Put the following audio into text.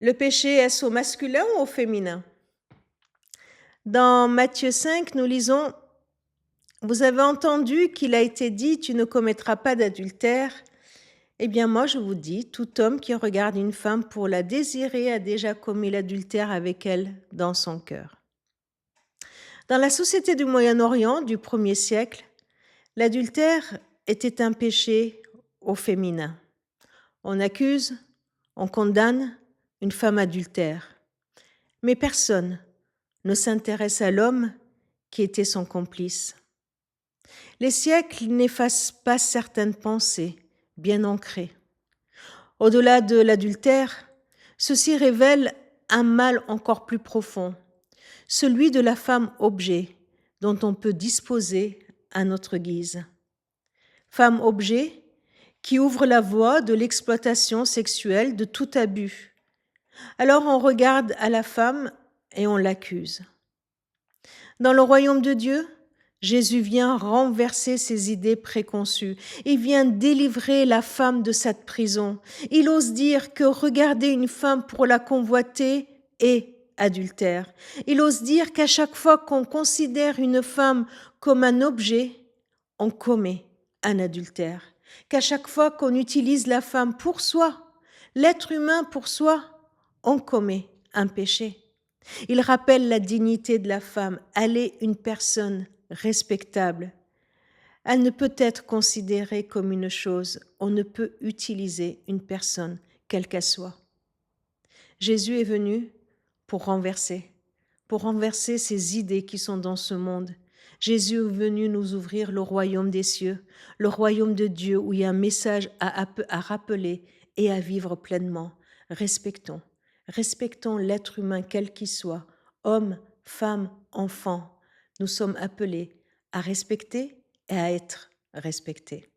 Le péché, est-ce au masculin ou au féminin? Dans Matthieu 5, nous lisons: Vous avez entendu qu'il a été dit, tu ne commettras pas d'adultère. Eh bien, moi, je vous dis, tout homme qui regarde une femme pour la désirer a déjà commis l'adultère avec elle dans son cœur. Dans la société du Moyen-Orient du 1er siècle, l'adultère était un péché au féminin. On accuse, on condamne une femme adultère. Mais personne ne s'intéresse à l'homme qui était son complice. Les siècles n'effacent pas certaines pensées bien ancrées. Au-delà de l'adultère, ceci révèle un mal encore plus profond, celui de la femme objet dont on peut disposer à notre guise. Femme objet qui ouvre la voie de l'exploitation sexuelle, de tout abus. Alors on regarde à la femme et on l'accuse. Dans le royaume de Dieu, Jésus vient renverser ses idées préconçues. Il vient délivrer la femme de cette prison. Il ose dire que regarder une femme pour la convoiter est adultère. Il ose dire qu'à chaque fois qu'on considère une femme comme un objet, on commet un adultère. Qu'à chaque fois qu'on utilise la femme pour soi, l'être humain pour soi, on commet un péché. Il rappelle la dignité de la femme. Elle est une personne respectable. Elle ne peut être considérée comme une chose. On ne peut utiliser une personne, quelle qu'elle soit. Jésus est venu pour renverser ces idées qui sont dans ce monde. Jésus est venu nous ouvrir le royaume des cieux, le royaume de Dieu où il y a un message à rappeler et à vivre pleinement. Respectons l'être humain quel qu'il soit, homme, femme, enfant. Nous sommes appelés à respecter et à être respectés.